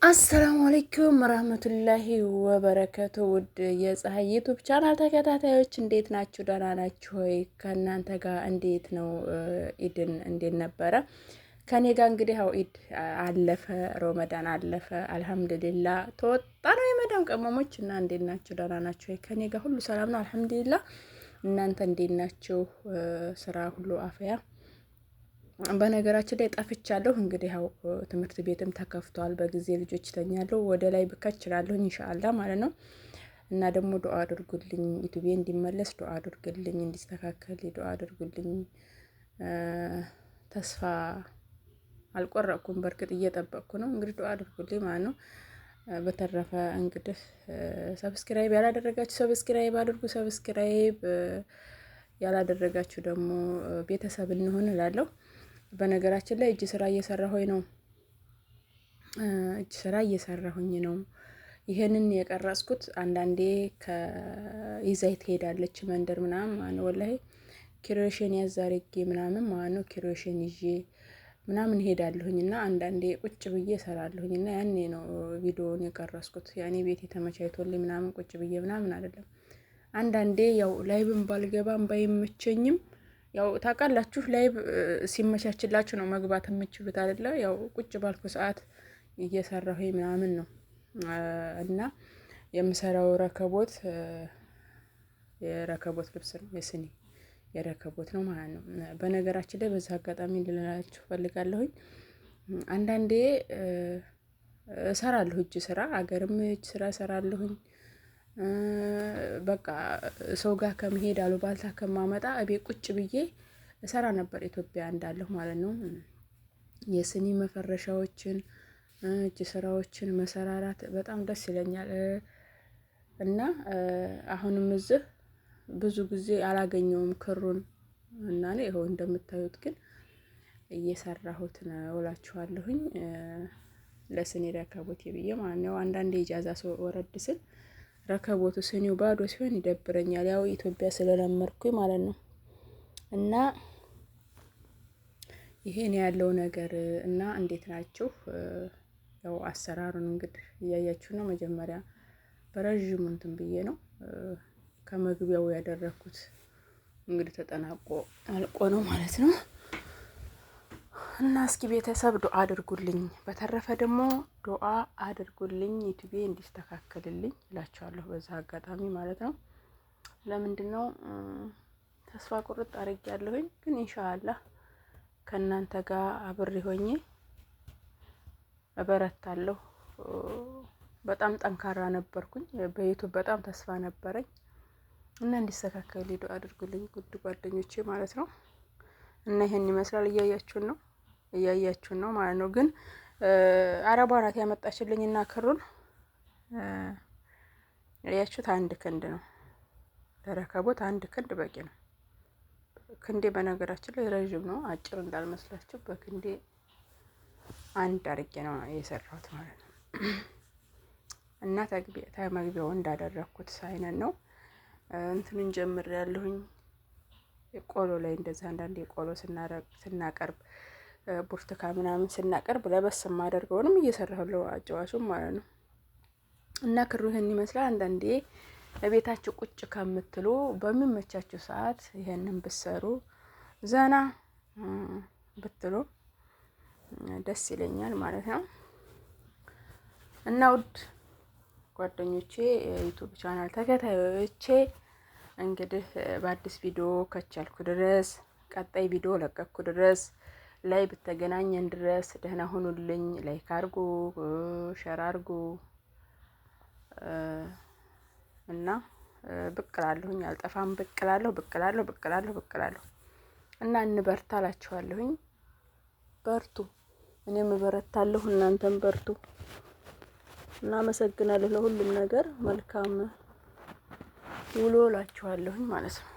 አሰላሙ አለይኩም ወራህመቱላሂ ወበረከቱ። ውድ የፀሐይ ዩቲዩብ ቻናል ተከታታዮች እንዴት ናችሁ? ደህና ናችሁ ሆይ? ከእናንተ ጋር እንዴት ነው? ኢድን እንዴት ነበረ? ከኔ ጋር እንግዲህ ያው ኢድ አለፈ፣ ሮመዳን አለፈ። አልሐምዱሊላህ ተወጣ ነው የመዳም ቀመሞች እና እንዴት ናችሁ? ደህና ናችሁ ሆይ? ከኔ ጋር ሁሉ ሰላም ነው አልሐምዱሊላህ። እናንተ እንዴት ናችሁ? ስራ ሁሉ አፍያ? በነገራችን ላይ ጠፍቻለሁ። እንግዲህ ያው ትምህርት ቤትም ተከፍቷል። በጊዜ ልጆች ይተኛሉ። ወደ ላይ ብከች እችላለሁ ኢንሻአላህ ማለት ነው። እና ደግሞ ዱአ አድርጉልኝ፣ ዩቲዩብ እንዲመለስ ዱአ አድርጉልኝ፣ እንዲስተካከል ዱአ አድርጉልኝ። ተስፋ አልቆረጥኩም፣ በእርግጥ እየጠበቅኩ ነው። እንግዲህ ዱአ አድርጉልኝ ማለት ነው። በተረፈ እንግዲህ ሰብስክራይብ ያላደረጋችሁ ሰብስክራይብ አድርጉ። ሰብስክራይብ ያላደረጋችሁ ደግሞ ቤተሰብ እንሆን እላለሁ። በነገራችን ላይ እጅ ስራ እየሰራሁኝ ነው። ይሄንን የቀረጽኩት አንዳንዴ ከይዛይ ትሄዳለች መንደር ምናምን ማለት ወላሂ ኪሮሽን ያዛርጌ ምናምን ማለት ነው። ኪሮሽን ይዤ ምናምን ሄዳለሁኝ እና አንዳንዴ ቁጭ ብዬ እሰራለሁኝ እና ያኔ ነው ቪዲዮውን የቀረጽኩት። ያኔ ቤት የተመቻችቶልኝ ምናምን ቁጭ ብዬ ምናምን አይደለም። አንዳንዴ ያው ላይብም ባልገባም ባይመቸኝም ያው ታውቃላችሁ ላይብ ሲመቻችላችሁ ነው መግባት የምትችሉት አይደለ? ያው ቁጭ ባልኩ ሰዓት እየሰራሁኝ ምናምን ነው እና የምሰራው የረከቦት ልብስ ነው፣ የስኒ የረከቦት ነው ማለት ነው። በነገራችን ላይ በዛ አጋጣሚ ልላችሁ ፈልጋለሁኝ። አንዳንዴ እሰራለሁ እጅ ስራ፣ አገርም እጅ ስራ እሰራለሁኝ። በቃ ሰው ጋር ከመሄድ አሉባልታ ከማመጣ እቤት ቁጭ ብዬ እሰራ ነበር ኢትዮጵያ እንዳለሁ ማለት ነው። የስኒ መፈረሻዎችን እጅ ስራዎችን መሰራራት በጣም ደስ ይለኛል እና አሁንም እዚህ ብዙ ጊዜ አላገኘውም ክሩን እና እኔ ይኸው እንደምታዩት ግን እየሰራሁት ነው እላችኋለሁኝ። ለስኒ ረከቦት ብዬ ማለት ነው። አንዳንዴ ኢጃዛ ሰው ወረድ ስል ረከቦቱ ስኒው ባዶ ሲሆን ይደብረኛል፣ ያው ኢትዮጵያ ስለለመድኩኝ ማለት ነው። እና ይሄን ያለው ነገር እና እንዴት ናችሁ? ያው አሰራሩን እንግዲህ እያያችሁ ነው። መጀመሪያ በረዥሙ እንትን ብዬ ነው ከመግቢያው ያደረኩት። እንግዲህ ተጠናቆ አልቆ ነው ማለት ነው። እና እስኪ ቤተሰብ ዱአ አድርጉልኝ። በተረፈ ደግሞ ዱአ አድርጉልኝ ዩቲዩብ እንዲስተካከልልኝ እላችኋለሁ በዛ አጋጣሚ ማለት ነው። ለምንድነው ተስፋ ቁርጥ አድርጌያለሁኝ፣ ግን ኢንሻአላህ ከእናንተ ጋር አብሬ ሆኜ እበረታለሁ። በጣም ጠንካራ ነበርኩኝ በዩቲዩብ በጣም ተስፋ ነበረኝ እና እንዲስተካከል ዱአ አድርጉልኝ ጉድ ጓደኞቼ ማለት ነው። እና ይሄን ይመስላል፣ እያያችሁን ነው ማለት ነው። ግን አረቧ ናት ያመጣችልኝ እና ክሩን ያያችሁት አንድ ክንድ ነው ለረከቦት፣ አንድ ክንድ በቂ ነው። ክንዴ በነገራችን ላይ ረዥም ነው፣ አጭር እንዳልመስላችሁ። በክንዴ አንድ አርጌ ነው የሰራሁት ማለት ነው። እና ተመግቢያው እንዳደረኩት አይነት ነው። እንትኑን ጀምሬያለሁኝ ቆሎ ላይ እንደዛ አንዳንዴ ቆሎ ስናቀርብ ብርቱካን ምናምን ስናቀርብ ለበስ የማደርገውንም እየሰራሁ አጫዋቹም ማለት ነው። እና ክሩ ይሄን ይመስላል። አንዳንዴ ለቤታችሁ ቁጭ ከምትሉ በሚመቻችሁ ሰዓት ይሄንን ብትሰሩ ዘና ብትሉ ደስ ይለኛል ማለት ነው። እና ውድ ጓደኞቼ ዩቲዩብ ቻናል ተከታዮቼ እንግዲህ በአዲስ ቪዲዮ ከቻልኩ ድረስ ቀጣይ ቪዲዮ ለቀኩ ድረስ ላይ ብትገናኘን ድረስ ደህና ሁኑልኝ። ላይክ አድርጉ፣ ሼር አድርጉ እና ብቅላለሁኝ አልጠፋም። ብቅላለሁ እና እንበርታ እላችኋለሁኝ። በርቱ፣ እኔም እበረታለሁ፣ እናንተም በርቱ። እናመሰግናለሁ ለሁሉም ነገር። መልካም ውሎ እላችኋለሁኝ ማለት ነው።